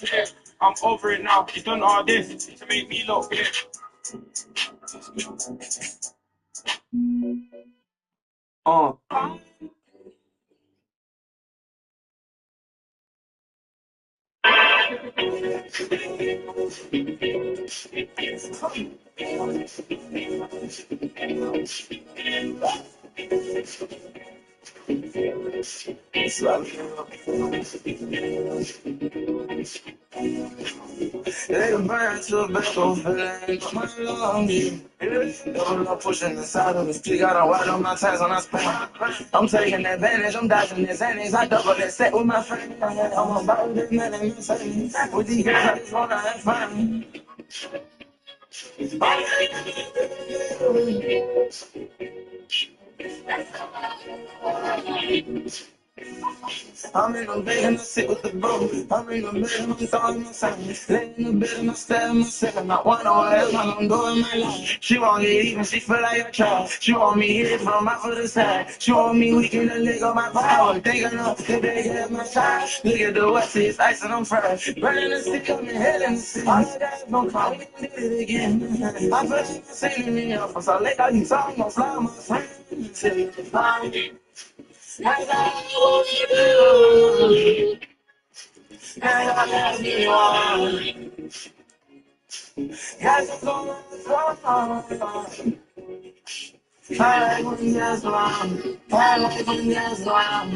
Yeah, I'm over it now. He's done all this to make me look good. They burn to a back on feeling my lungs. I'm pushing the side of the street, got a watch on my tags when I spend. I'm taking advantage, I'm dodging this annex. I double that set with my friend. I'm about this man and insane. With these girls, I just wanna have fun. I'm in the bed and I sit with the bro. I'm in the bed and I'm throwing my son. Laying in the bed and I stare at myself. And I wonder what else I'm doing in my life. She won't get even, she feel like a child. She want me hit from my foot aside. She want me weak in the leg of my power. Thinking of the day of my child. Look at the west, it's ice and I'm fried. Burning the stick, I'm in hell in the city. All I got is no call, we can do it again. I feel like I'm singing me up. I'm so late, I need song, I'm gonna fly with my friend. As I want you to, and I love you all. As I'm on the floor, I like when you're around. I like when you're around.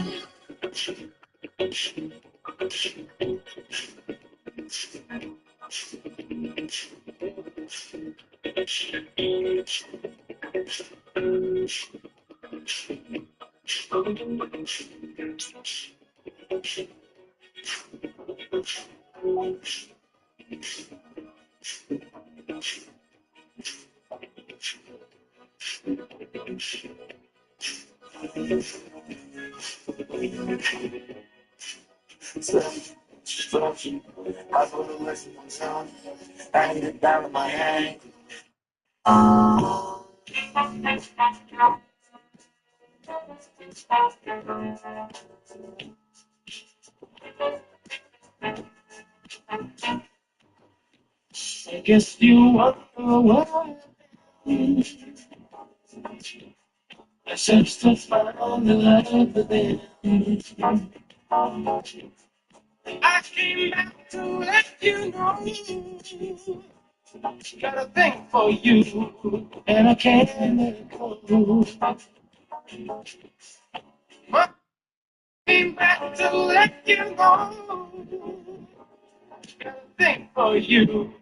I put the rest of my time. I need it down in my hand. I guess you wonder what I searched to find the love within. I came back to let you know. Got a thing for you, and I can't let it go. I came back to let you know. Got a thing for you,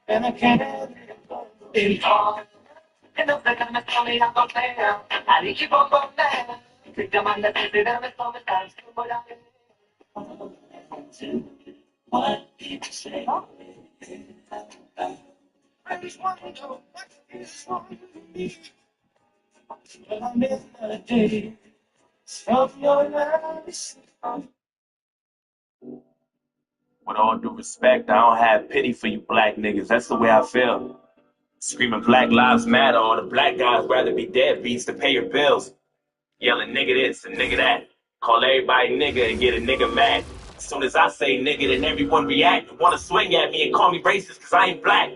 and I can't let it go. And no te ganas con ella golpea, al equipo golpea. Si te manda te verás cómo estás, como la what people say. I just want to know what is wrong with me. When I'm in the day of your life. With all due respect, I don't have pity for you black niggas. That's the way I feel. Screaming Black Lives Matter, all the black guys rather be deadbeats to pay your bills. Yelling nigga this and nigga that. Call everybody nigga and get a nigga mad. As soon as I say nigga, then everyone react and wanna swing at me and call me racist cause I ain't black.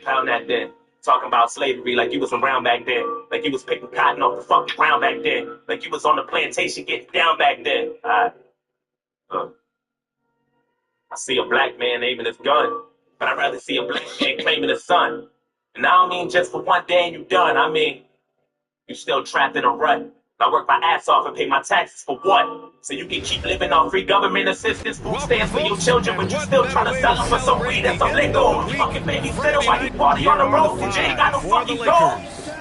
Pound that then. Talking about slavery like you was around back then. Like you was picking cotton off the fucking ground back then. Like you was on the plantation getting down back then. Alright. I see a black man aiming his gun, but I'd rather see a black man claiming his son. And I don't mean just for one day and you done. I mean, you still trapped in a rut. I work my ass off and pay my taxes for what? So you can keep living on free government assistance, food stamps for your children, but you still trying to sell them for some weed and some liquor. Fucking babysitter while you party on the road and you ain't got no fucking gold.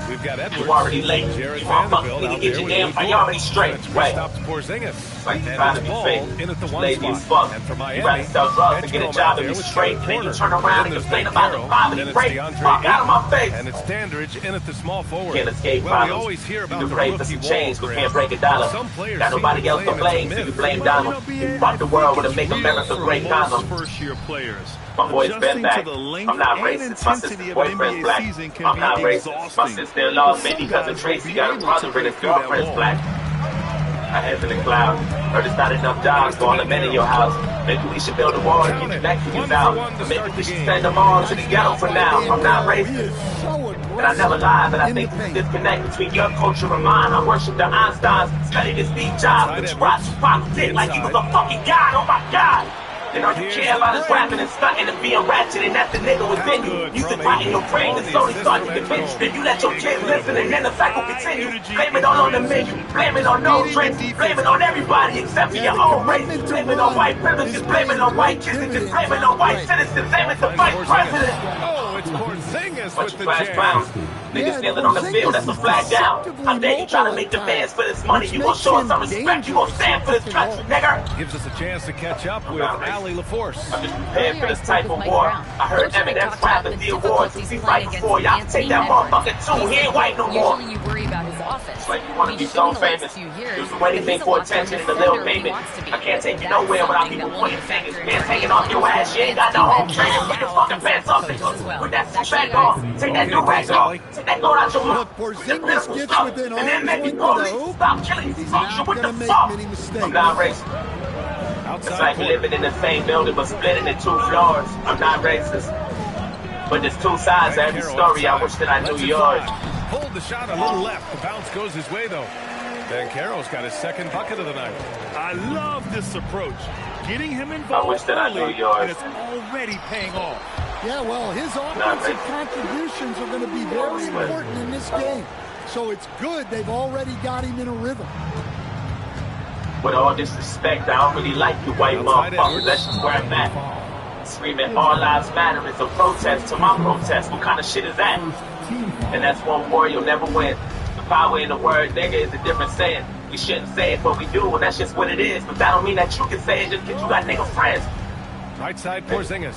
We've got Edwards. You already late. Jared You want Vanderbilt fucking out get there your with damn the ball. priorities straight. Right. Stops Porzingis. Like you And trying to it's be Ball fake. in at the one Lazy as spot. fuck. And for You Miami, rather sell drugs and get a Edgerton job out and be there with straight, and then you corner. turn around Then and there's complain Nate about the Carroll. poverty Then it's rate. DeAndre Fuck out of my Ayton. face. And it's Dandridge in at the small forward. Can't escape Well, problems. we always hear about You the can pray for rookie some wall change, but grip. can't break a dollar. Some players Got nobody else to blame, so you blame Donald. You brought the world with a Make America Great condom. First-year players. My boy's been Adjusting back. to the length I'm not and racist. My intensity sister's of an boyfriend's NBA black. season can I'm be not racist. My exhausting. sister-in-law's Some baby cousin guys Tracy won't be got a able brother to and his break through that girlfriend's wall. black. I head in the clouds. Heard there's not enough jobs for all the men in your house. Maybe we should build a wall to keep the Mexicans out. Or maybe we should send them all to the ghetto for now. I'm not racist. And I never lie, but I think there's a disconnect between your culture and mine. I worship the Einsteins, study the Steve Jobs, but you watch Tupac dick like he was a fucking god. Oh my god! And all you care about is rapping and stunting and being ratchet, and that's the nigga within you. You sit right in your brain and slowly start to convince you. Then you let your kids listen and then the cycle continue. Blame it all on the menu, blame it on those drinks, blame it on everybody except for your own race. Blame it on white privileges, blame it on white kids, and just blame it on white citizens. Aim it to vice president. Oh, it's Porzingis Bunch with of the trash jam. clowns. Niggas kneeling on the field, that's a flag down. How dare you trying to make demands for this money? You gon' show us some respect, you gon' stand for this country, nigga. Gives us a chance to catch up with Ali LaForce. I'm just prepared for this type of war. I heard Eminem's rap at the awards. If he fight before y'all can take that motherfucker too. He ain't white no more. Usually you worry about his offense. It's like you want to be so famous. You do anything for attention and a little payment. I can't take you nowhere without people pointing fingers. Man, taking off your ass. You ain't got no home training. Put your fucking pants off, nigga. Put that back off. Take that new rag off. Take that load out your mouth. Look, Porzingis gets within and then make me arm's length police. of the hoop. Stop killing these folks. not What the gonna make fuck? many mistakes. I'm not racist. It's like living in the same building but split into 2 floors. I'm not racist. But there's 2 sides to every story. I wish that I knew yours. Hold the shot a little left. The bounce goes his way, though. Banchero's got his second bucket of the night. I love this approach. Getting him involved I wish that I knew early, yours. and it's already paying off. Yeah, well, his offensive contributions are going to be very important in this game. So it's good they've already got him in a rhythm. With all disrespect, I don't really like you white motherfuckers. That's just where I'm at. Screaming all lives matter is a protest to my protest. What kind of shit is that? And that's one war you'll never win. The power in the word nigga is a different saying. We shouldn't say it, but we do, and that's just what it is. But that don't mean that you can say it just because you got nigga friends. Right side, Porzingis.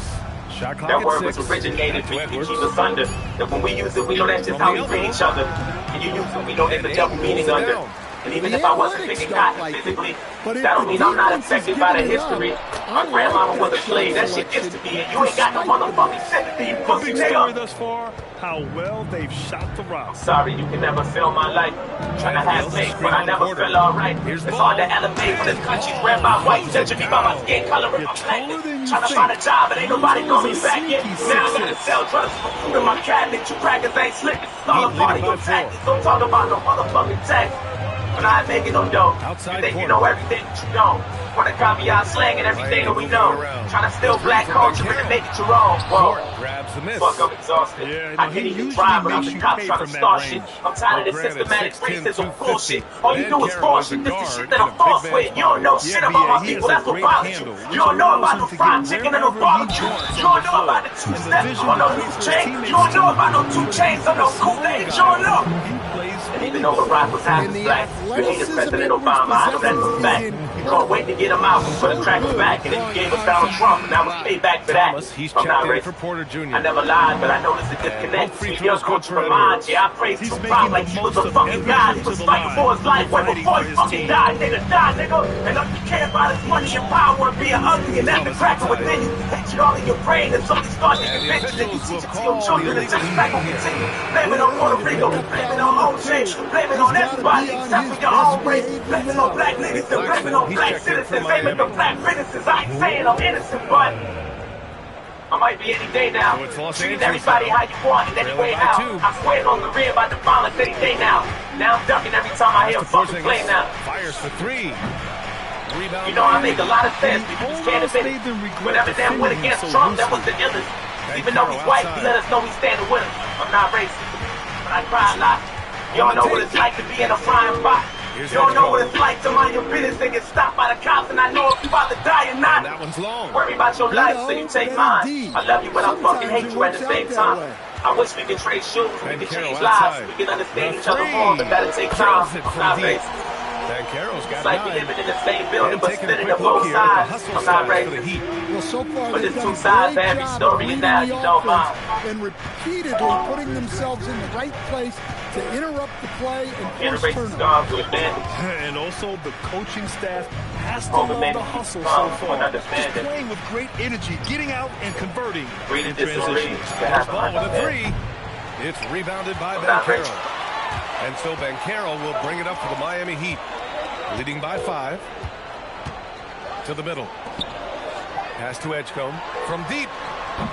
Shot clock That at word 6. was originated To to keep Edwards. us under. That when we use it, we know that's just how we treat each other. And you use it, we know there's a double meaning under. And even if I wasn't thinking cotton physically, that don't mean I'm not affected by the history. My grandmama was a slave, that shit gets to me, and you ain't got no motherfucking sympathy, you The pussy big story nigga. thus far, how well they've shot the rock. Sorry, you can never fill my life. Trying to have faith, but I never feel alright. It's hard to elevate when this country's ran by white, judging me by my skin color and my blackness. Trying to find a job, but ain't nobody know me back yet. Now I gotta sell drugs for food in my cabinet. You crackers ain't slick, it's all a part of your tactics. Don't talk about no motherfucking tax. But I ain't making no dough. You think you know everything that you don't. Wanna copy our slang and everything that we know. Trying to steal black culture and make it your own. Whoa. Grabs the miss. Fuck, I'm exhausted. I can't even drive without the cops trying to start shit. I'm tired of this systematic racism bullshit. All you do is force shit. This is shit that I'm false with. You don't know shit about my people. That's what bothers you. You don't know about no fried chicken and no barbecue. You don't know about the 2 steps or no loose chain. You don't know about no 2 chains or no Kool-Aid. You don't know. And even though Barack was half black, you hated President Obama. I know that's a fact. You can't wait to get him out for the crackers back, and then you gave us Donald Trump, and that was payback for that. He's I'm not checked in racist. for Porter Jr. I never lied, but I noticed a disconnect between your culture and mine. Yeah, I praised Tupac like he was a fucking god. He was fighting for his life way before he fucking died. Nigga, die, nigga. And all you care about is money and power and being ugly, and that's the cracker within you. Hate you all in your brain, and something starts to convince you that you teach it to your children, and disrespect will continue. Blame it on Puerto Rico, blame it on OJ, blame it on everybody except for your own race. Blame it on black niggas and blame it on black citizens. Blame it on black businesses. I ain't saying I'm innocent, but I might be any day now. Treating everybody how you want and any way how. I'm sweating on the rear about the violence any day now. Now I'm ducking every time I hear a fucking play now. Fires for 3. Rebound. You know I make a lot of sense. People just can't admit it. Whenever that went against Trump, that was the illest. Even though he's white, he let us know he's standing with us. I'm not racist, but I cry a lot. You don't know what it's like to be in a frying pot. You don't know what it's like to mind your business and get stopped by the cops, and I know if you about to die or not. That one's long. Worry about your life so you take mine. I love you, but I fucking hate you at the same time. I wish we could trade shoes, we could change lives, we could understand each other more, but that'll take time. I'm not racist. Banchero's got It's like we 9. living in the same building, And but taking a spinning quick to look both here at the sides. hustle I'm not side for the racist. Heat. Well, so far But they've there's done 2 sides to a every great story, job and now reading you the know offense mine. and repeatedly putting themselves in the right place to interrupt the play and force Generation turnovers. stars with advantage. And also, the coaching staff has to Over love many the hustle strong so to far. understand Just it. playing with great energy, getting out and converting Agree to in disagree. transition. You have to Ball with a understand. 3. It's rebounded by I'm not Banchero. racist. And so Banchero will bring it up for the Miami Heat. Leading by 5. To the middle. Pass to Edgecombe. From deep.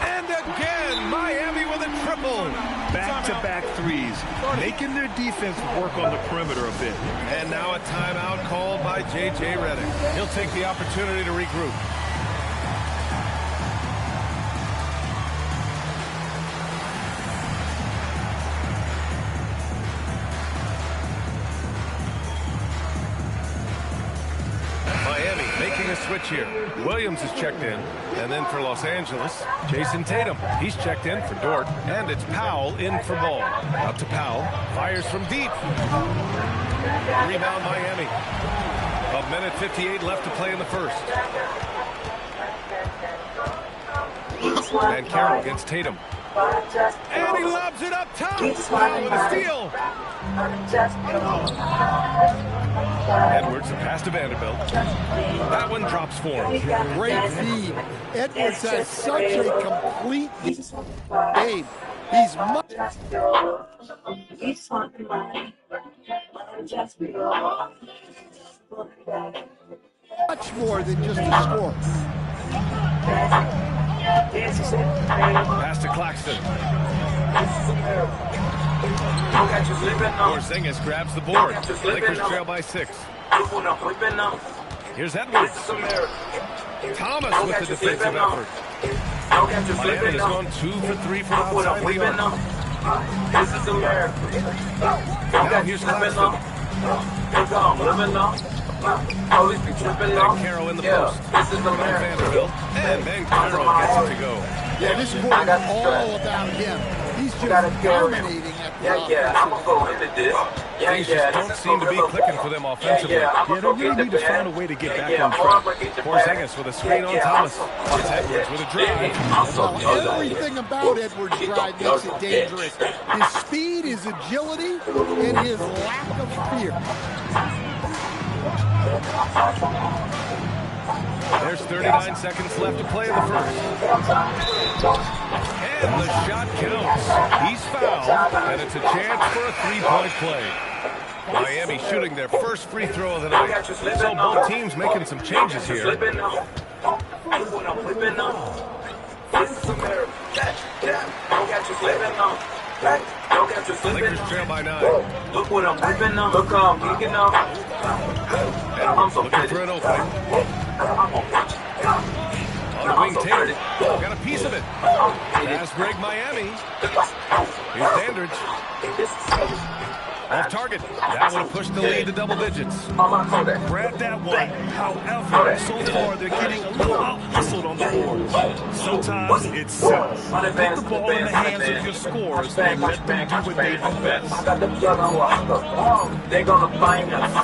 And again, Miami with a triple. Back-to-back threes, making their defense work on the perimeter a bit. And now a timeout called by J.J. Redick. He'll take the opportunity to regroup. Miami making a switch here. Williams is checked in. And then for Los Angeles, Jason Tatum. He's checked in for Dort. And it's Powell in for Ball. Out to Powell. Fires from deep. Rebound Miami. A minute 58 left to play in the first. And Carroll against Tatum. And he lobs it up top. Powell with a steal. Edwards, the pass to Vanderbilt. That one drops for him. Great feed. Edwards has such a complete game. He's much more than just a score. Pass to Claxton. Porzingis grabs the board. Lakers trail by 6. Here's Edwards. Thomas with the defensive effort. Miami has gone 2 for 3 from outside the arc. Now here's Claxton. And Carroll in the post. Vanderbilt. And then Carroll gets it to go. Yeah, this quarter is all about him. He's just dominating at the offensive. Things just don't seem to be clicking for them offensively. Yeah, they really need to find a way to get back on track. Porzingis with a screen on Thomas. It's Edwards with a drive. Well, everything about Edwards' drive makes it dangerous. His speed, his agility, and his lack of fear. There's 39 seconds left to play in the first. And the shot counts. He's fouled, and it's a chance for a three-point play. Miami shooting their first free throw of the night. So both teams making some changes here. Lakers trail by 9. Look what I'm whipping up. Look how I'm geeking up. Looking for an opening. On the wing, Tatum. Got a piece of it. Pass break Miami. Here's Dandridge. Off target. That would have pushed the lead to double digits. Grab that one. However, so far they're getting a little out-hustled on the board. Sometimes it's simple. Put the ball in the hands of your scorers and let them do what they do best.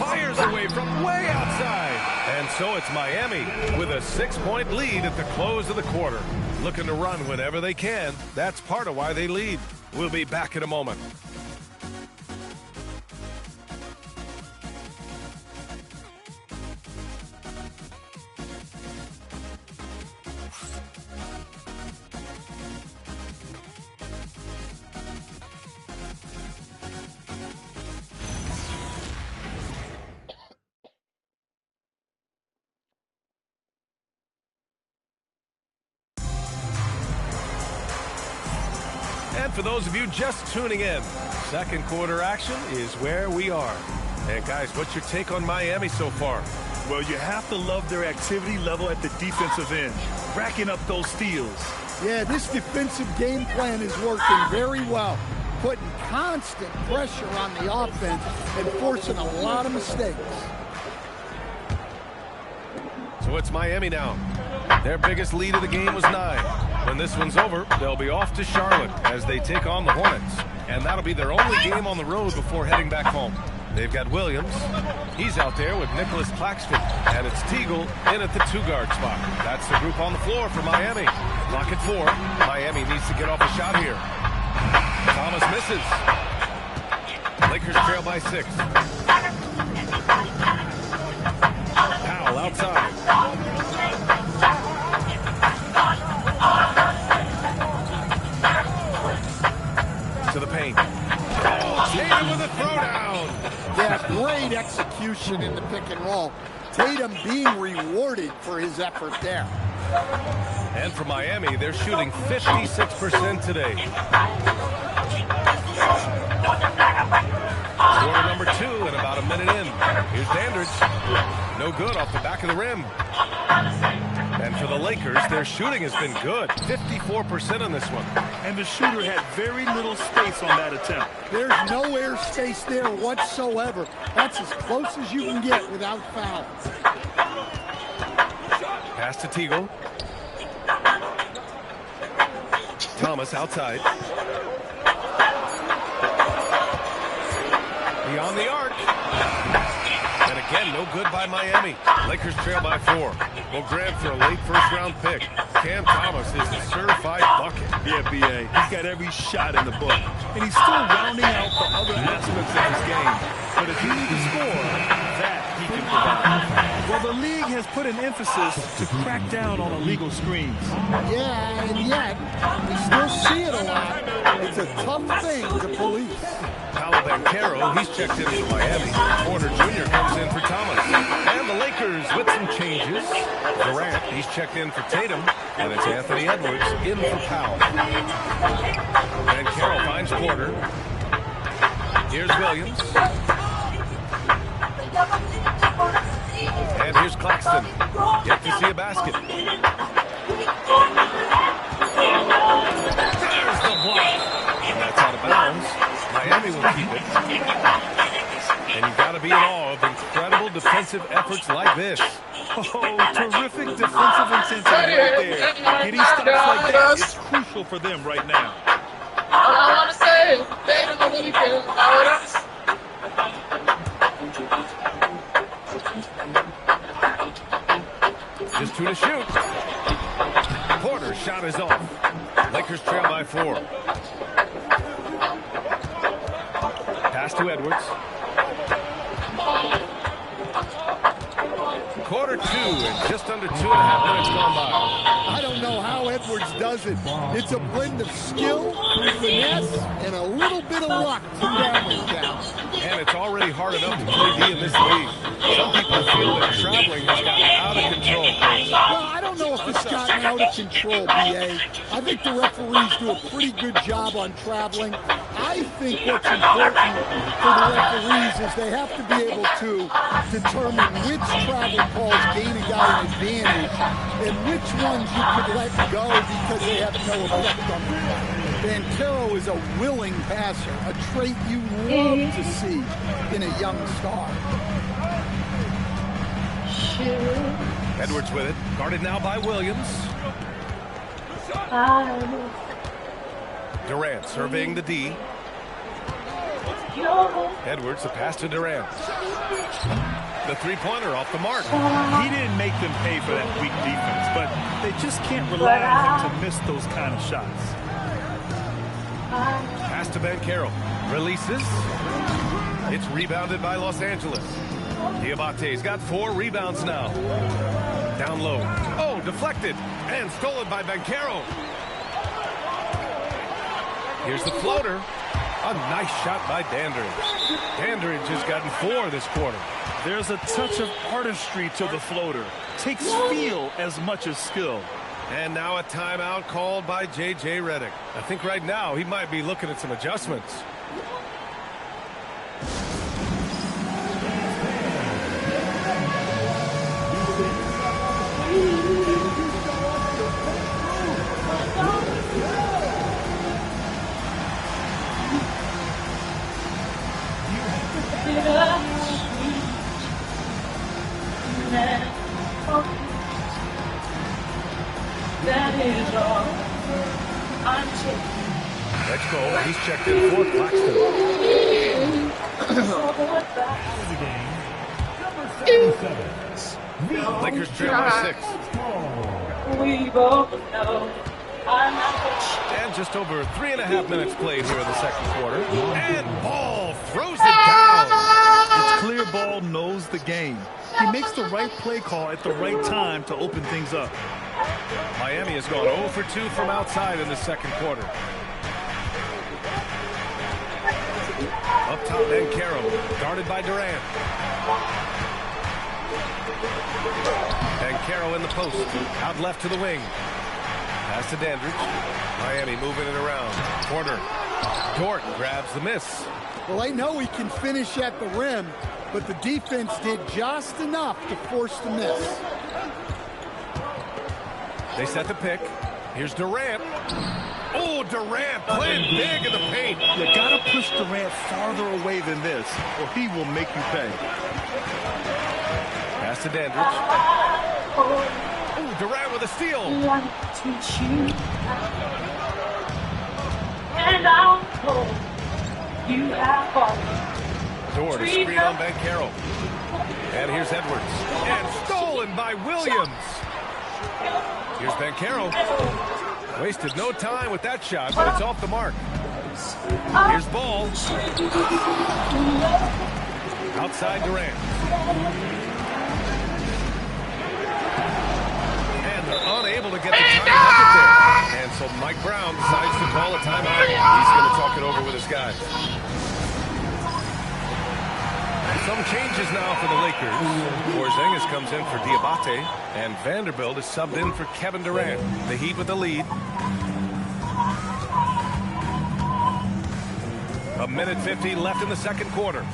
Fires away from way outside. And so it's Miami with a 6-point lead at the close of the quarter. Looking to run whenever they can. That's part of why they lead. We'll be back in a moment. And for those of you just tuning in, second quarter action is where we are. And guys, what's your take on Miami so far? Well, you have to love their activity level at the defensive end, racking up those steals. Yeah, this defensive game plan is working very well, putting constant pressure on the offense and forcing a lot of mistakes. So it's Miami now. Their biggest lead of the game was 9. When this one's over, they'll be off to Charlotte as they take on the Hornets. And that'll be their only game on the road before heading back home. They've got Williams. He's out there with Nicholas Claxton. And it's Teagle in at the 2-guard spot. That's the group on the floor for Miami. Clock at 4. Miami needs to get off a shot here. Thomas misses. Lakers trail by 6. Powell outside. To the paint. Oh, Tatum with a throwdown. Yeah, great execution in the pick and roll. Tatum being rewarded for his effort there. And for Miami, they're shooting 56% today. Quarter number 2 and about a minute in. Here's Dandridge. No good off the back of the rim. And for the Lakers, their shooting has been good. 54% on this one. And the shooter had very little space on that attempt. There's no air space there whatsoever. That's as close as you can get without foul. Pass to Teagle. Thomas outside. Beyond the arc. And again, no good by Miami. Lakers trail by 4. Will grab for a late first-round pick. Cam Thomas is a certified bucket. Yeah, B.A. He's got every shot in the book. And he's still rounding out the other aspects of his game. But if you need to score, that he can provide. Well, the league has put an emphasis to crack down on illegal screens. Yeah, and yet, we still see it a lot. It's a tough thing to police. Paolo Banchero, he's checked in for Miami. Porter Jr. comes in for Thomas. And the Lakers with some changes. Durant, he's checked in for Tatum. And it's Anthony Edwards in for Powell. Banchero finds Porter. Here's Williams. And here's Claxton. Yet to see a basket. There's the block. And that's out of bounds. Miami will keep it. And you've got to be in awe of incredible defensive efforts like this. Oh, terrific defensive intensity right there. Getting stops like that is crucial for them right now. All I want to say is, baby, the weekend. Just 2 to shoot. Porter's shot is off. Lakers trail by 4. Pass to Edwards. Quarter 2 and just under 2.5 minutes gone by. I don't know how Edwards does it. It's a blend of skill, finesse, and a little bit of luck to down it down. And it's already hard enough to play D in this league. Some people feel that traveling has gotten out of control. Well, I don't know if it's gotten out of control, B.A. I think the referees do a pretty good job on traveling. I think what's important for the referees is they have to be able to determine which travel calls gain a guy an advantage and which ones you could let go because they have no effect on the play. Banchero is a willing passer, a trait you love to see in a young star. Edwards with it. Guarded now by Williams. Durant surveying the D. Edwards, the pass to Durant. The three-pointer off the mark. He didn't make them pay for that weak defense, but they just can't rely on him to miss those kind of shots. Pass to Banchero. Releases. It's rebounded by Los Angeles. Diabate's got 4 rebounds now. Down low. Oh, deflected. And stolen by Banchero. Here's the floater. A nice shot by Dandridge. Dandridge has gotten 4 this quarter. There's a touch of artistry to the floater. Takes feel as much as skill. And now a timeout called by J.J. Redick. I think right now he might be looking at some adjustments. That is all. I'm checking. Let's go. He's checked in for Claxton. Lakers trail by 6. We both know I'm not And just over 3.5 minutes played here in the second quarter. And Ball throws it down. It's clear Ball knows the game. He makes the right play call at the right time to open things up. Miami has gone 0 for 2 from outside in the second quarter. Up top, Banchero, guarded by Durant. Banchero in the post. Out left to the wing. Pass to Dandridge. Miami moving it around. Corner. Dort grabs the miss. Well, I know he can finish at the rim, but the defense did just enough to force the miss. They set the pick. Here's Durant. Oh, Durant playing big in the paint. You gotta push Durant farther away than this, or he will make you pay. Pass to Dandridge. Oh, Durant with a steal. Dort, a screen on Banchero. And here's Edwards. And stolen by Williams. Here's Banchero. Wasted no time with that shot, but it's off the mark. Here's Ball. Outside Durant. And they're unable to get the time bucket there. And so Mike Brown decides to call a timeout. He's going to talk it over with his guys. Some changes now for the Lakers. Porzingis comes in for Diabate, and Vanderbilt is subbed in for Kevin Durant. The Heat with the lead. A minute 50 left in the second quarter.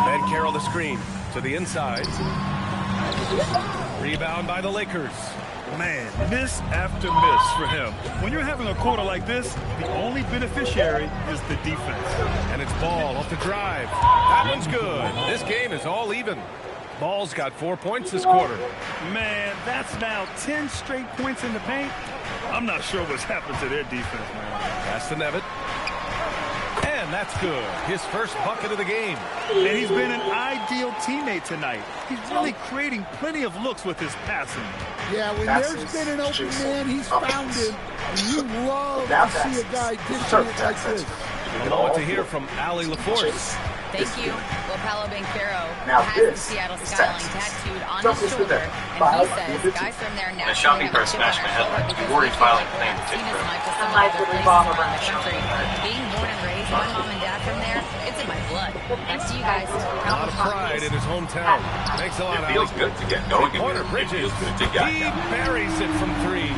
Banchero the screen to the inside. Rebound by the Lakers. Man, miss after miss for him. When you're having a quarter like this, the only beneficiary is the defense. And it's Ball off the drive. That one's good. This game is all even. Ball's got 4 points this quarter. Man, that's now 10 straight points in the paint. I'm not sure what's happened to their defense, man. Pass to Nevitt. And that's good. His first bucket of the game. And he's been an ideal teammate tonight. He's really creating plenty of looks with his passing. Yeah, when there's been an open man, he's found him. And you love to see a guy dishing it like this. A moment to hear from Allie LaForce. Thank you. Well, Paulo Banchero has the Seattle skyline tattooed on his shoulder, and he says guys from there now shopping cart smashed my head. You worried filing a claim to take seen as much as some other places around the country. Being born and raised, my mom and dad from there, it's in my blood. Thanks to you guys. A lot of pride in his hometown. Thanks a lot, It feels good to get going. Corner Bridges. He buries it from three.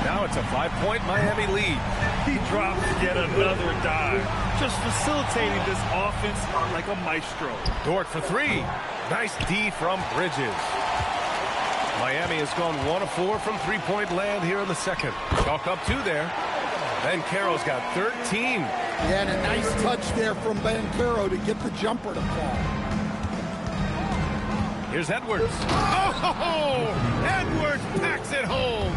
Now it's a 5-point Miami lead. He drops yet another dive, just facilitating this offense like a maestro. Dort for three. Nice D from Bridges. Miami has gone 1 of 4 from three-point land here in the second. Chalk up 2 there. Banchero's got 13. Yeah, and a nice touch there from Banchero to get the jumper to fall. Here's Edwards. Oh, Edwards packs it home.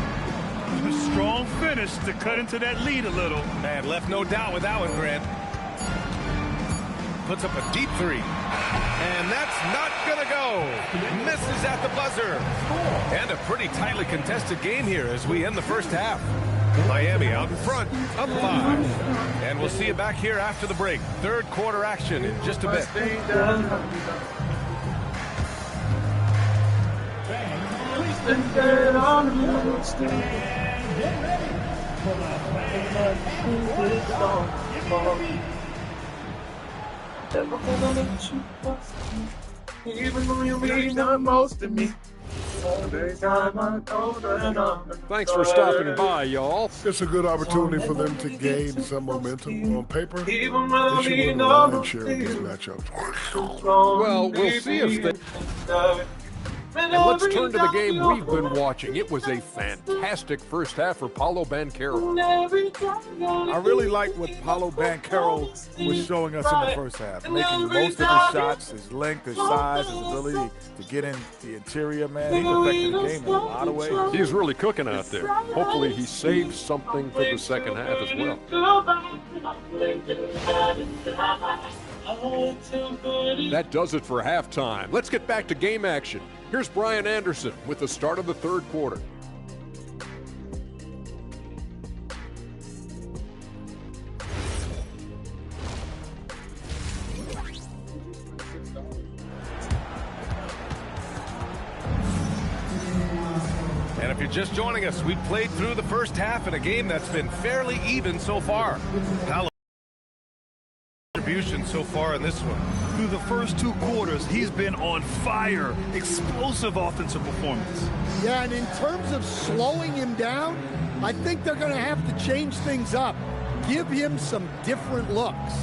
A strong finish to cut into that lead a little. Man, left no doubt with that one, Grant. Puts up a deep three. And that's not going to go. Misses at the buzzer. And a pretty tightly contested game here as we end the first half. Miami out in front, up 5. And we'll see you back here after the break. Third quarter action in just a bit. Even though you mean the most to me. Thanks for stopping by, y'all. It's a good opportunity for them to gain some momentum on paper. They should win the Well, lion's share of these matchups. Well, we'll see if they... And let's turn to the game we've been watching. It was a fantastic first half for Paulo Banchero. I really like what Paulo Banchero was showing us in the first half. Making most of his shots, his length, his size, his ability to get in the interior, man. He affected the game in a lot of ways. He's really cooking out there. Hopefully he saves something for the second half as well. That does it for halftime. Let's get back to game action. Here's Brian Anderson with the start of the third quarter. And if you're just joining us, we played through the first half in a game that's been fairly even so far. contribution so far in this one. Through the first 2 quarters, he's been on fire. Explosive offensive performance. Yeah, and in terms of slowing him down, I think they're going to have to change things up. Give him some different looks.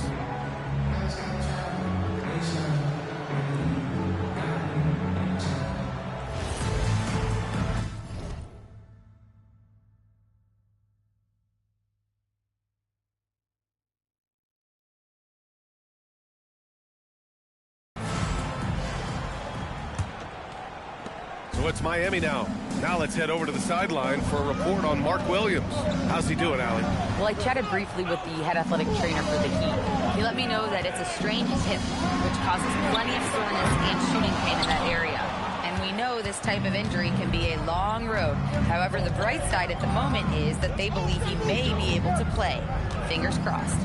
So it's Miami now. Now let's head over to the sideline for a report on Mark Williams. How's he doing, Allie? Well, I chatted briefly with the head athletic trainer for the Heat. He let me know that it's a strained hip, which causes plenty of soreness and shooting pain in that area. And we know this type of injury can be a long road. However, the bright side at the moment is that they believe he may be able to play. Fingers crossed.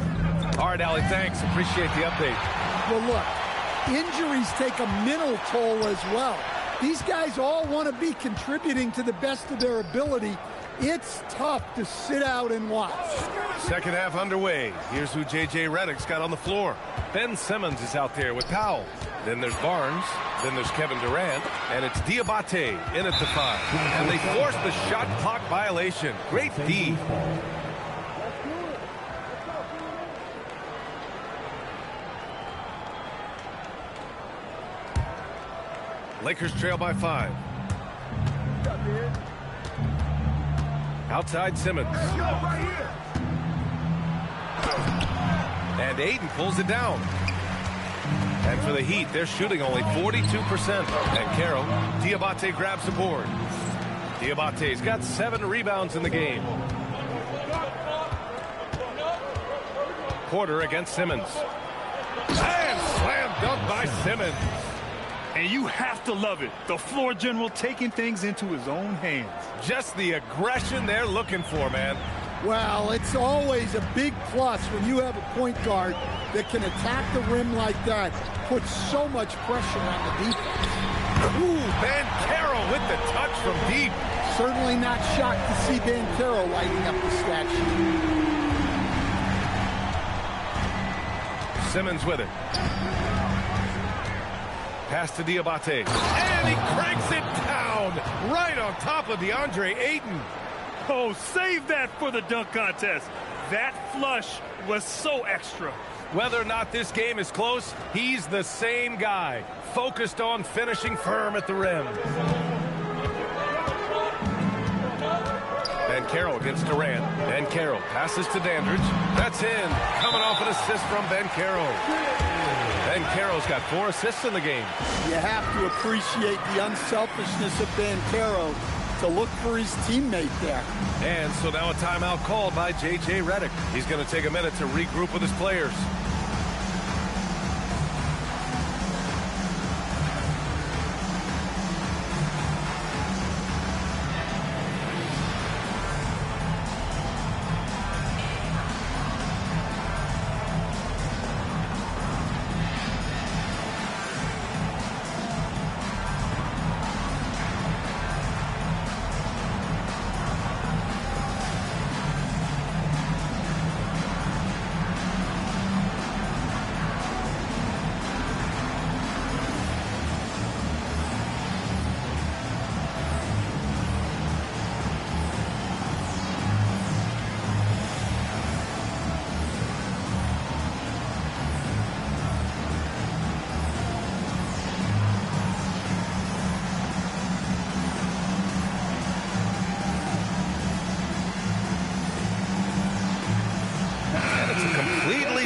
All right, Allie, thanks. Appreciate the update. Well, look, injuries take a mental toll as well. These guys all want to be contributing to the best of their ability. It's tough to sit out and watch. Second half underway. Here's who J.J. Redick's got on the floor. Ben Simmons is out there with Powell. Then there's Barnes. Then there's Kevin Durant. And it's Diabate in at the 5. And they force the shot clock violation. Great D. Lakers trail by 5. Outside Simmons. And Ayton pulls it down. And for the Heat, they're shooting only 42%. And Carroll, Diabate grabs the board. Diabate's got 7 rebounds in the game. Porter against Simmons. And slam dunk by Simmons. And you have to love it. The floor general taking things into his own hands. Just the aggression they're looking for, man. Well, it's always a big plus when you have a point guard that can attack the rim like that. Puts so much pressure on the defense. Ooh, Banchero with the touch from deep. Certainly not shocked to see Banchero lighting up the stat sheet. Simmons with it. Pass to Diabate. And he cranks it down right on top of DeAndre Ayton. Oh, save that for the dunk contest. That flush was so extra. Whether or not this game is close, he's the same guy, focused on finishing firm at the rim. Banchero against Durant. Banchero passes to Dandridge. That's in. Coming off an assist from Banchero. Banchero's got 4 assists in the game. You have to appreciate the unselfishness of Banchero to look for his teammate there. And so now a timeout called by J.J. Redick. He's going to take a minute to regroup with his players.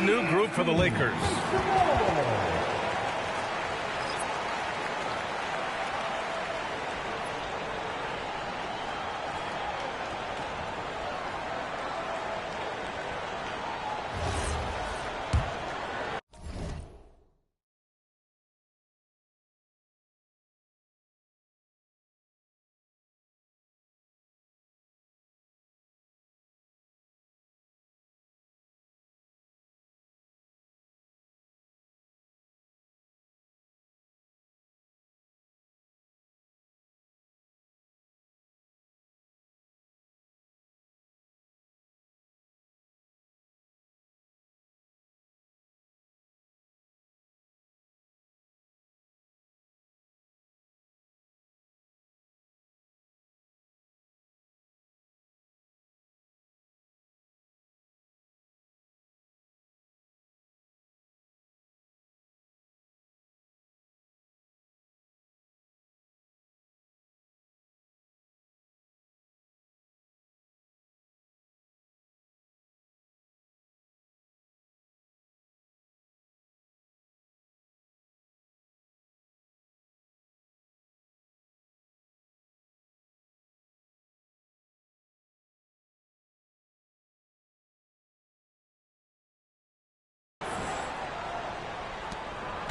New group for the Lakers.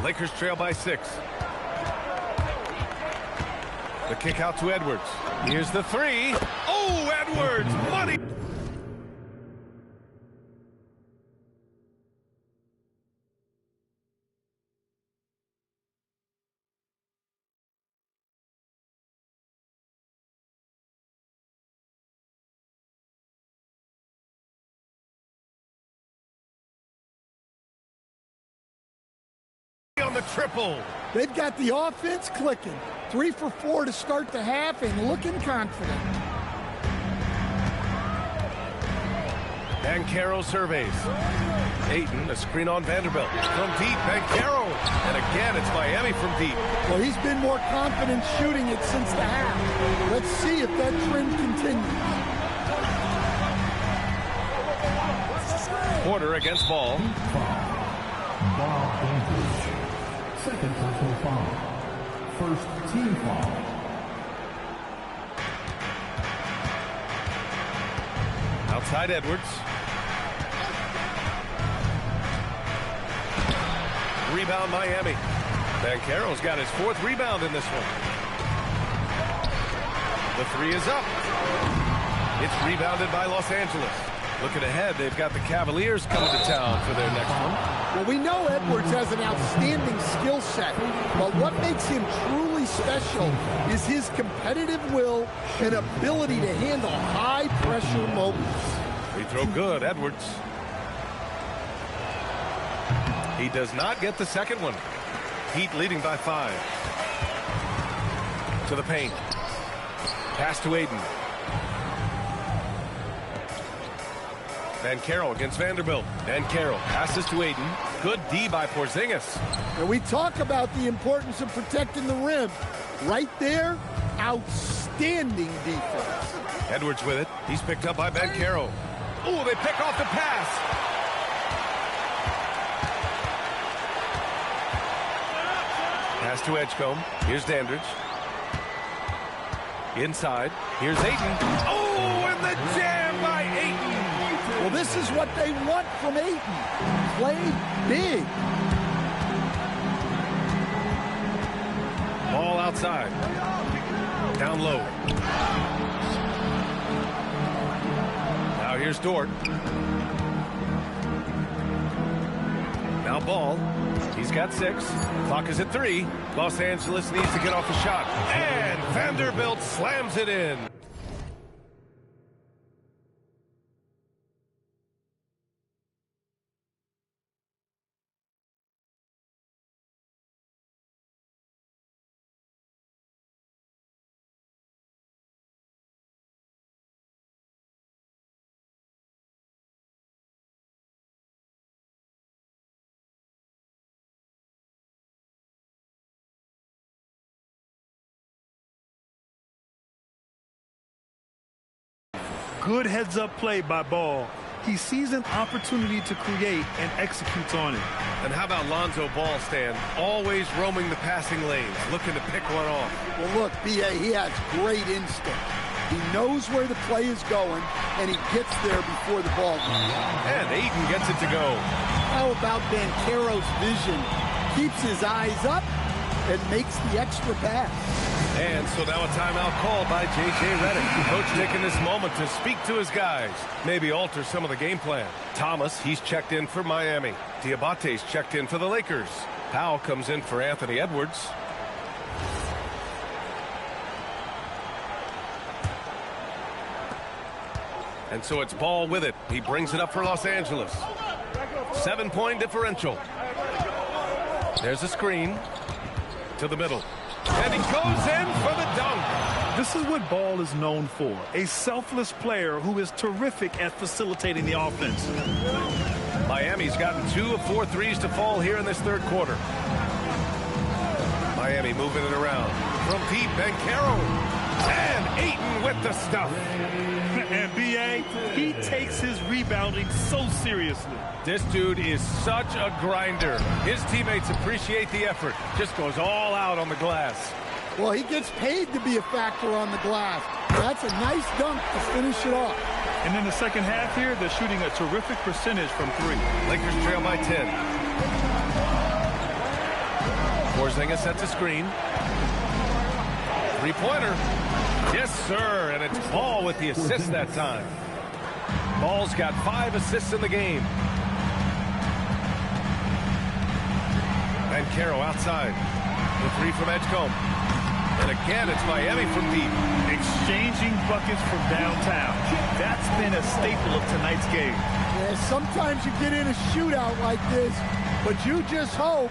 Lakers trail by 6. The kick out to Edwards. Here's the 3. Oh, Edwards! Money! On the triple. They've got the offense clicking. 3 for 4 to start the half and looking confident. Banchero surveys. Ayton, a screen on Vanderbilt. From deep, Banchero. And again, it's Miami from deep. Well, he's been more confident shooting it since the half. Let's see if that trend continues. Porter against Ball. Ball Andrews. Second personal foul. First team foul. Outside Edwards. Rebound Miami. Banchero's got his 4th rebound in this one. The 3 is up. It's rebounded by Los Angeles. Looking ahead, they've got the Cavaliers coming to town for their next one. Well, we know Edwards has an outstanding skill set, but what makes him truly special is his competitive will and ability to handle high-pressure moments. Free throw good, Edwards. He does not get the second one. Heat leading by 5. To the paint. Pass to Ayton. Banchero against Vanderbilt. Banchero passes to Ayton. Good D by Porzingis. And we talk about the importance of protecting the rim. Right there, outstanding defense. Edwards with it. He's picked up by Banchero. Ooh, they pick off the pass. Pass to Edgecombe. Here's Dandridge. Inside. Here's Ayton. Oh, and the jam by Ayton. Well, this is what they want from Ayton. Play big. Ball outside. Down low. Now here's Dort. Now Ball. He's got 6. Clock is at 3. Los Angeles needs to get off the shot. And Vanderbilt slams it in. Good heads-up play by Ball. He sees an opportunity to create and executes on it. And how about Lonzo Ball, Stan? Always roaming the passing lanes, looking to pick one off. Well, look, B.A., he has great instinct. He knows where the play is going, and he gets there before the ball goes. And Ayton gets it to go. How about Banchero's vision? Keeps his eyes up and makes the extra pass. And so now a timeout called by J.J. Redick. Coach taking this moment to speak to his guys. Maybe alter some of the game plan. Thomas, he's checked in for Miami. Diabate's checked in for the Lakers. Powell comes in for Anthony Edwards. And so it's Ball with it. He brings it up for Los Angeles. 7-point differential. There's a screen to the middle. And he goes in for the dunk. This is what Ball is known for. A selfless player who is terrific at facilitating the offense. Miami's gotten 2 of 4 threes to fall here in this third quarter. Miami moving it around. From deep, Banchero. And Ayton with the stuff. And B.A., he takes his rebounding so seriously. This dude is such a grinder. His teammates appreciate the effort. Just goes all out on the glass. Well, he gets paid to be a factor on the glass. That's a nice dunk to finish it off. And in the second half here, they're shooting a terrific percentage from 3. Lakers trail by 10. Porzingis sets a screen. Three-pointer. Yes, sir, and it's Ball with the assist that time. Ball's got 5 assists in the game. Banchero outside. The three from Edgecombe. And again, it's Miami from deep. Exchanging buckets from downtown. That's been a staple of tonight's game. Yeah, sometimes you get in a shootout like this, but you just hope.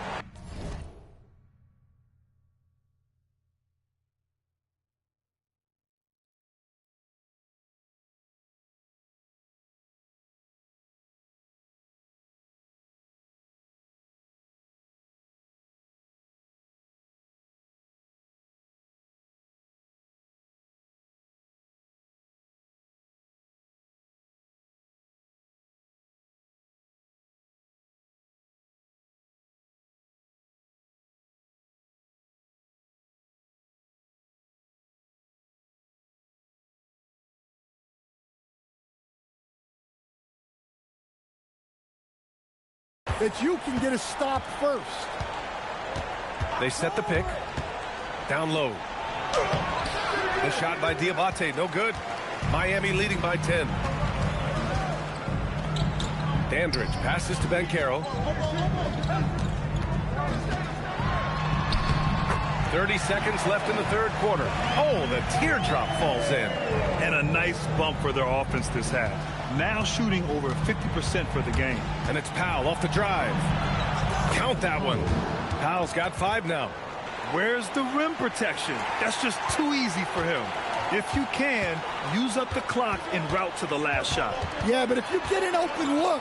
That you can get a stop first. They set the pick. Down low. The shot by Diabate, no good. Miami leading by 10. Dandridge passes to Banchero. 30 seconds left in the third quarter. Oh, the teardrop falls in. And a nice bump for their offense this half. Now shooting over 50% for the game. And it's Powell off the drive. Count that one. Powell's got 5 now. Where's the rim protection? That's just too easy for him. If you can, use up the clock en route to the last shot. Yeah, but if you get an open look,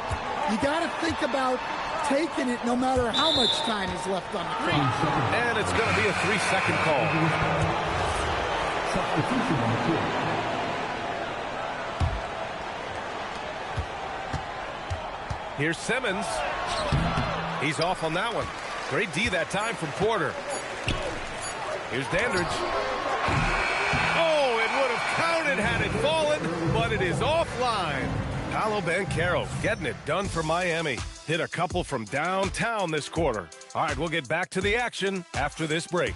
you got to think about taking it no matter how much time is left on the clock. And it's going to be a 3-second call. Substitution on the court. Here's Simmons. He's off on that one. Great D that time from Porter. Here's Dandridge. Oh, it would have counted had it fallen, but it is offline. Paolo Banchero getting it done for Miami. Hit a couple from downtown this quarter. All right, we'll get back to the action after this break.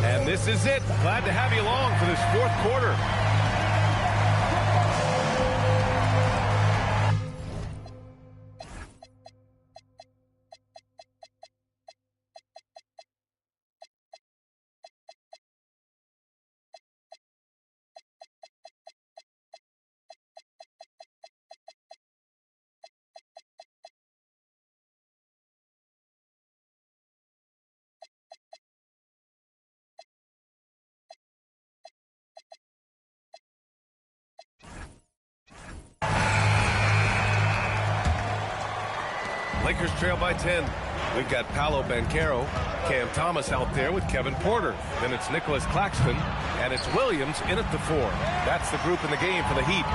And this is it. Glad to have you along for this fourth quarter. Lakers trail by 10. We've got Paolo Banchero, Cam Thomas out there with Kevin Porter. Then it's Nicholas Claxton, and it's Williams in at the 4. That's the group in the game for the Heat.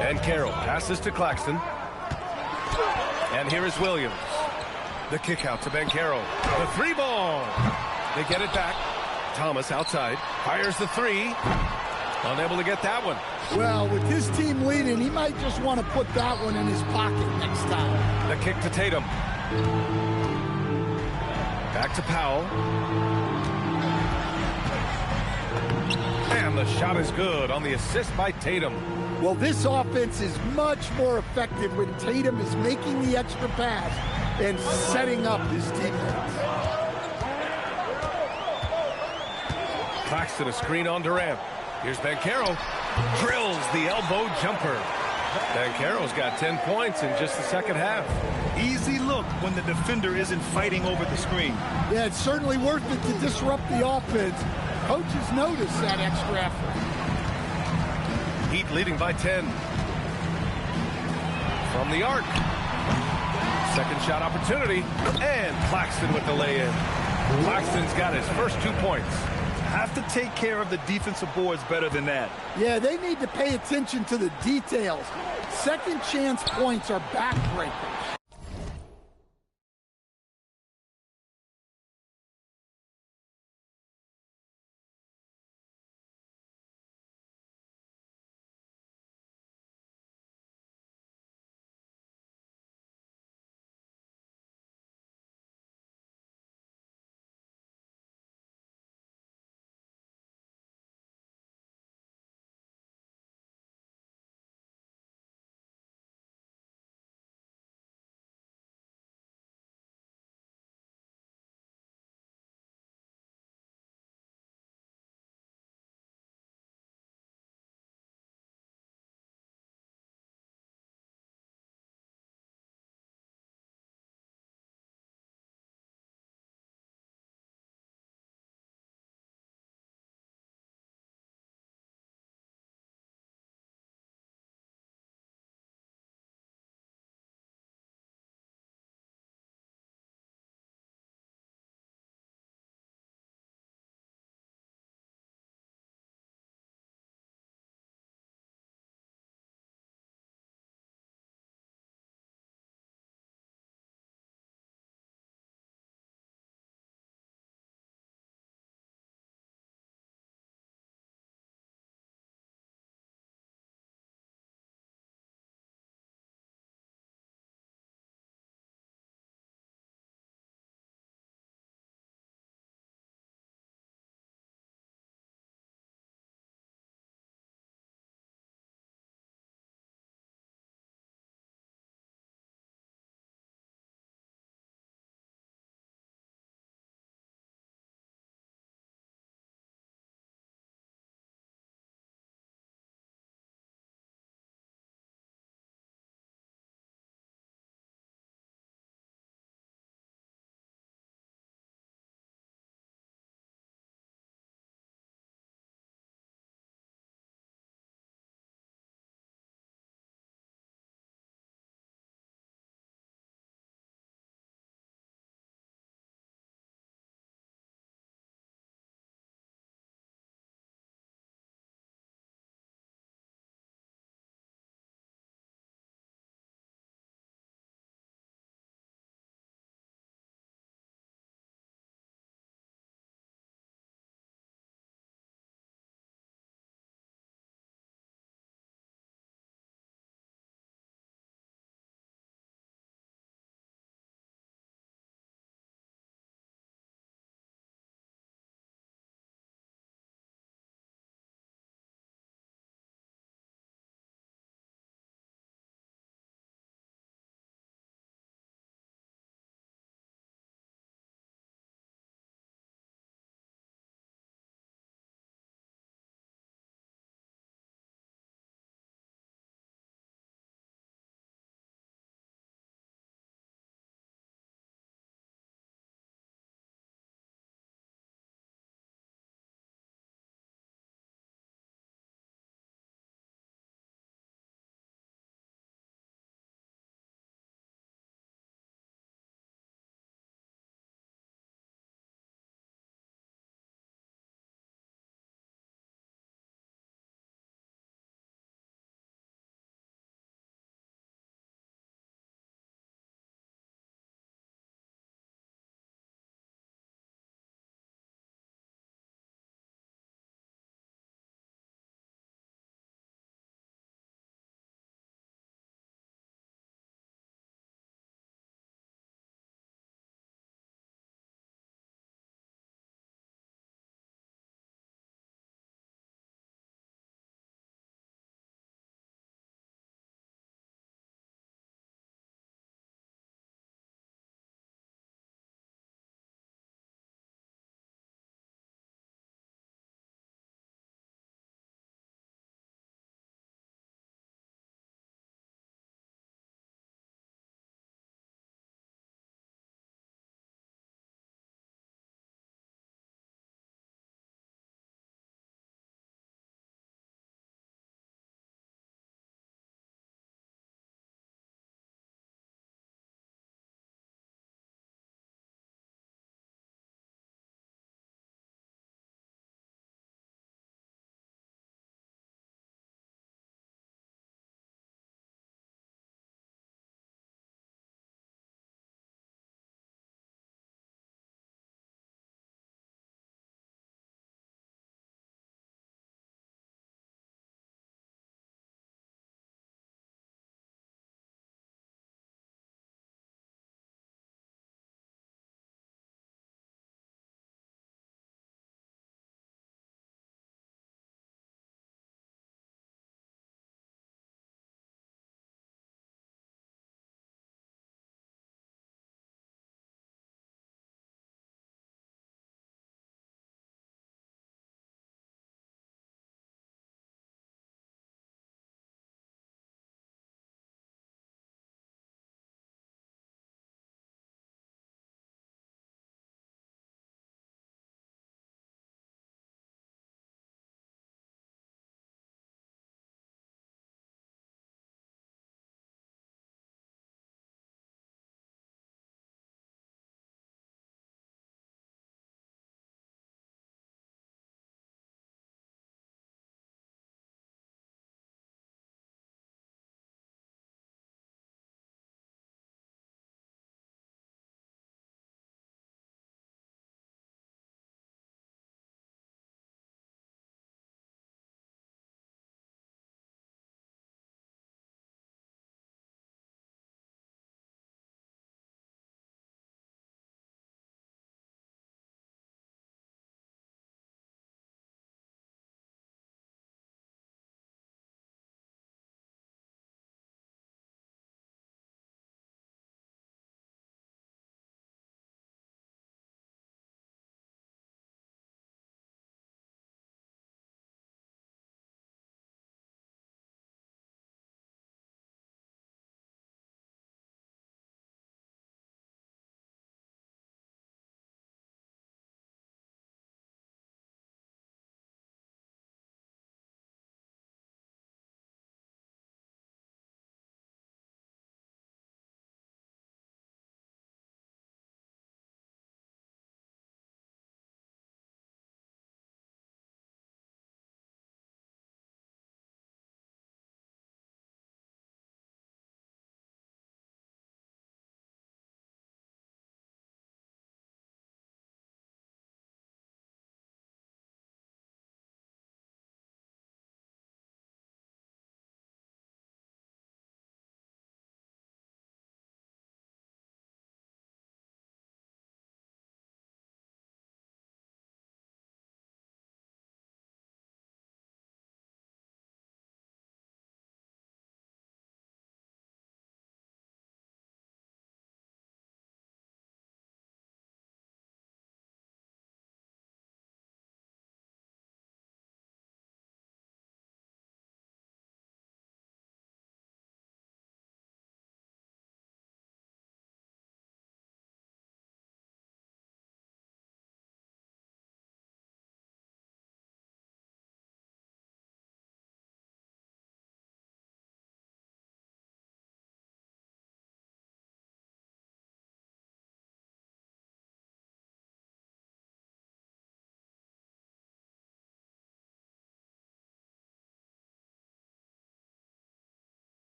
Banchero passes to Claxton. And here is Williams. The kick out to Banchero. The 3-ball. They get it back. Thomas outside. Fires the 3. Unable to get that one. Well, with his team leading, he might just want to put that one in his pocket next time. The kick to Tatum. Back to Powell. And the shot is good on the assist by Tatum. Well, this offense is much more effective when Tatum is making the extra pass and setting up his teammates. Claxton a screen on Durant. Here's Banchero. Drills the elbow jumper. Banchero's got 10 points in just the second half. Easy look when the defender isn't fighting over the screen. Yeah, it's certainly worth it to disrupt the offense. Coaches notice that extra effort. Heat leading by 10. From the arc. Second shot opportunity. And Claxton with the lay-in. Claxton's got his first 2 points. Have to take care of the defensive boards better than that. Yeah, they need to pay attention to the details. Second chance points are backbreakers.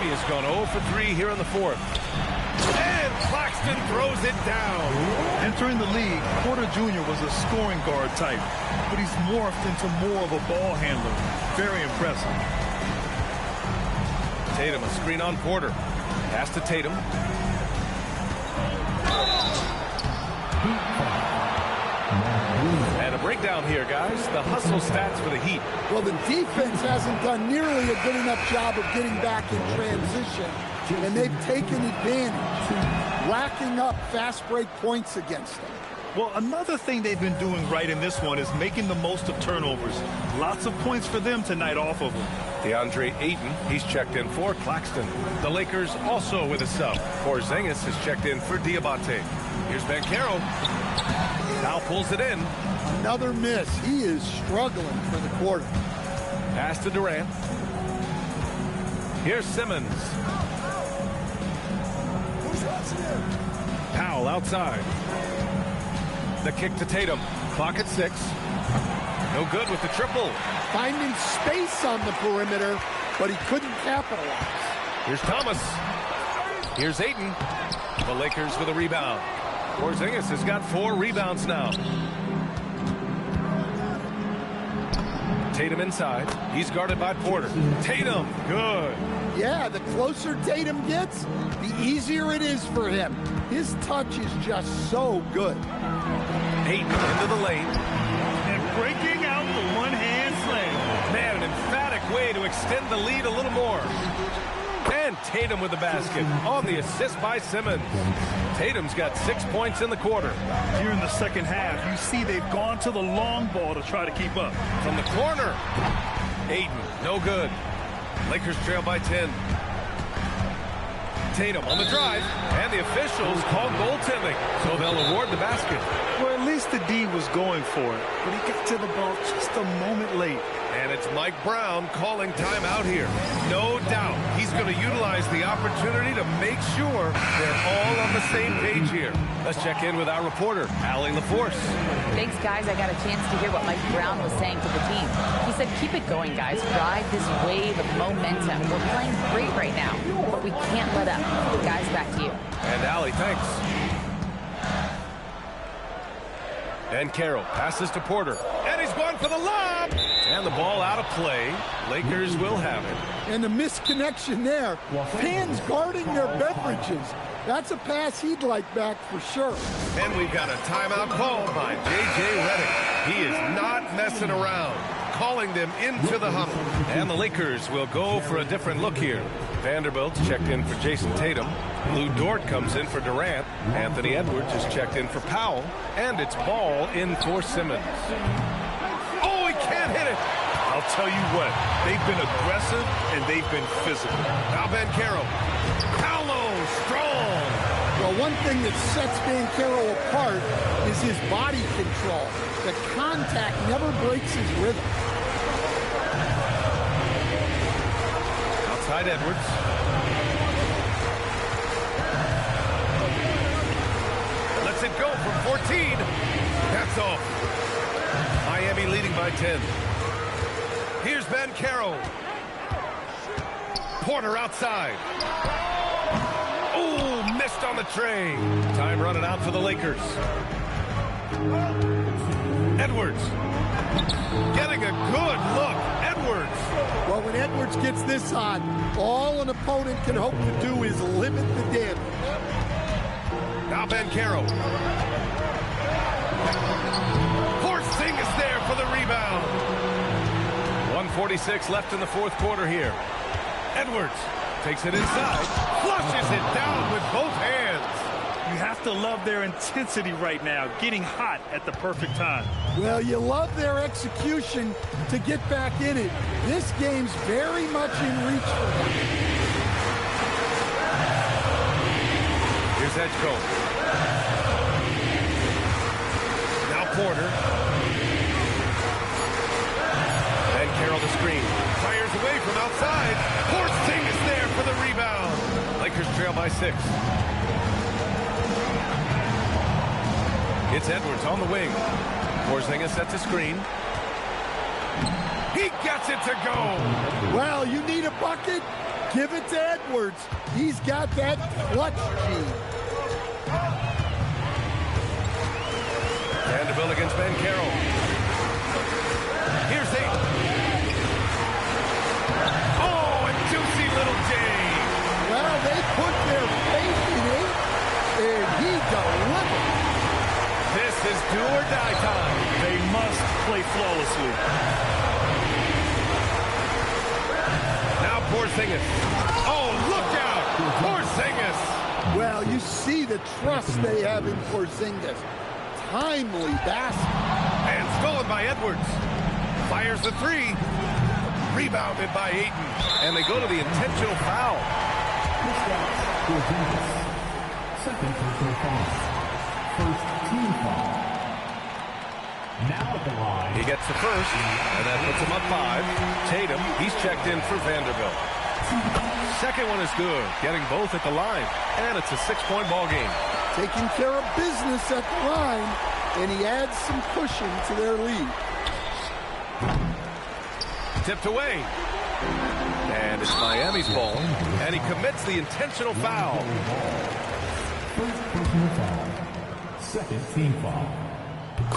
Miami has gone 0 for 3 here in the fourth. And Claxton throws it down. Entering the league, Porter Jr. was a scoring guard type, but he's morphed into more of a ball handler. Very impressive. Tatum, a screen on Porter. Pass to Tatum. And a breakdown here, guys. The hustle stats for the Heat. Well, the defense hasn't done nearly a good enough job of getting back in transition, and they've taken advantage, racking up fast break points against them. Well, another thing they've been doing right in this one is making the most of turnovers. Lots of points for them tonight off of them. DeAndre Ayton, he's checked in for Claxton. The Lakers also with a sub. Porzingis has checked in for Diabate. Here's Banchero. Now pulls it in. Another miss. He is struggling for the quarter. Pass to Durant. Here's Simmons. Powell outside. The kick to Tatum. Clock at 6. No good with the triple. Finding space on the perimeter, but he couldn't capitalize. Here's Thomas. Here's Ayton. The Lakers with a rebound. Porzingis has got 4 rebounds now. Tatum inside. He's guarded by Porter. Tatum, good. Yeah, the closer Tatum gets, the easier it is for him. His touch is just so good. Ayton into the lane. And breaking out the one-hand slam. Man, an emphatic way to extend the lead a little more. And Tatum with the basket on the assist by Simmons. Tatum's got 6 points in the quarter. Here in the second half, you see they've gone to the long ball to try to keep up. From the corner, Ayton, no good. Lakers trail by 10. Tatum on the drive, and the officials called goaltending, so they'll award the basket. Well, at least the D was going for it, but he got to the ball just a moment late. And it's Mike Brown calling timeout here. No doubt he's going to utilize the opportunity to make sure they're all on the same page here. Let's check in with our reporter, Allie LaForce. Thanks, guys. I got a chance to hear what Mike Brown was saying to the team. He said, keep it going, guys. Ride this wave of momentum. We're playing great right now, but we can't let up. Guys, back to you. And Allie, thanks. And Carroll passes to Porter. And he's going for the lob. And the ball out of play. Lakers will have it. And the misconnection there. Fans guarding their beverages. That's a pass he'd like back for sure. And we've got a timeout called by J.J. Redick. He is not messing around. Calling them into the huddle. And the Lakers will go for a different look here. Vanderbilt's checked in for Jason Tatum. Lou Dort comes in for Durant. Anthony Edwards is checked in for Powell. And it's ball in for Simmons. Oh, he can't hit it. I'll tell you what, they've been aggressive and they've been physical. Now Banchero. Paolo, strong. Well, one thing that sets Banchero apart is his body control. The contact never breaks his rhythm. Outside Edwards. Lets it go from 14. That's off. Miami leading by 10. Here's Banchero. Porter outside. Oh, missed on the tray. Time running out for the Lakers. Edwards. Getting a good look. Edwards. Well, when Edwards gets this hot, all an opponent can hope to do is limit the damage. Now Banchero. Porzingis there for the rebound. 1:46 left in the fourth quarter here. Edwards takes it inside, flushes it down with both hands. You have to love their intensity right now, getting hot at the perfect time. Well, you love their execution to get back in it. This game's very much in reach for them. Here's Edgecombe. Now Porter. And Carroll the screen. Fires away from outside. Porzingis there for the rebound. Lakers trail by 6. It's Edwards on the wing. Porzingis sets a screen. He gets it to go. Well, you need a bucket, Give it to Edwards. He's got that clutch gene. Vanderbilt against Ben Carroll. Here's Aiton. Oh, a juicy little dig. Well, they put their faith in it, and he delivered. This is do or die time. They must play flawlessly. Now Porzingis. Oh, look out! Porzingis. Well, you see the trust they have in Porzingis. Timely basket. And stolen by Edwards. Fires the three. Rebounded by Aiton. And they go to the intentional foul. Second personal foul. First team foul. Now at the line. He gets the first, and that puts him up 5. Tatum, he's checked in for Vanderbilt. Second one is good, getting both at the line. And it's a 6-point ball game. Taking care of business at the line, and he adds some cushion to their lead. Tipped away. And it's Miami's ball, and he commits the intentional foul. First personal foul. Second team foul.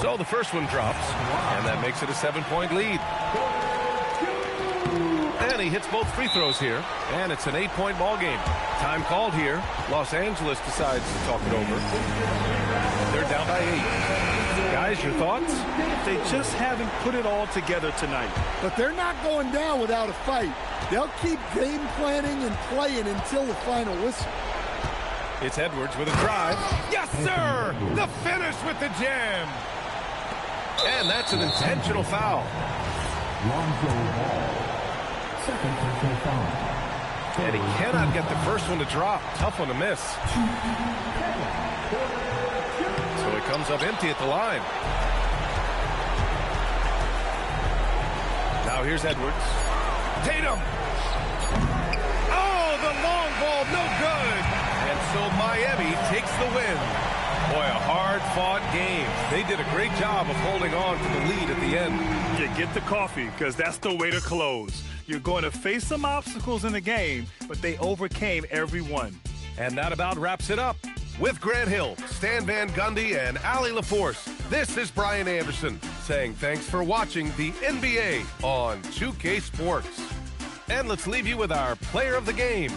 So the first one drops, and that makes it a 7-point lead. And he hits both free throws here, and it's an 8-point ball game. Time called here. Los Angeles decides to talk it over. They're down by 8. Guys, your thoughts? They just haven't put it all together tonight. But they're not going down without a fight. They'll keep game planning and playing until the final whistle. It's Edwards with a drive. Yes, sir! The finish with the jam! And that's an intentional foul. Lonzo Ball. Second personal foul. And he cannot get the first one to drop. Tough one to miss. So he comes up empty at the line. Now here's Edwards. Tatum! Oh, the long ball, no good! And so Miami takes the win. Boy, a hard-fought game. They did a great job of holding on to the lead at the end. Yeah, get the coffee, because that's the way to close. You're going to face some obstacles in the game, but they overcame every one. And that about wraps it up. With Grant Hill, Stan Van Gundy, and Allie LaForce, this is Brian Anderson saying thanks for watching the NBA on 2K Sports. And let's leave you with our player of the game.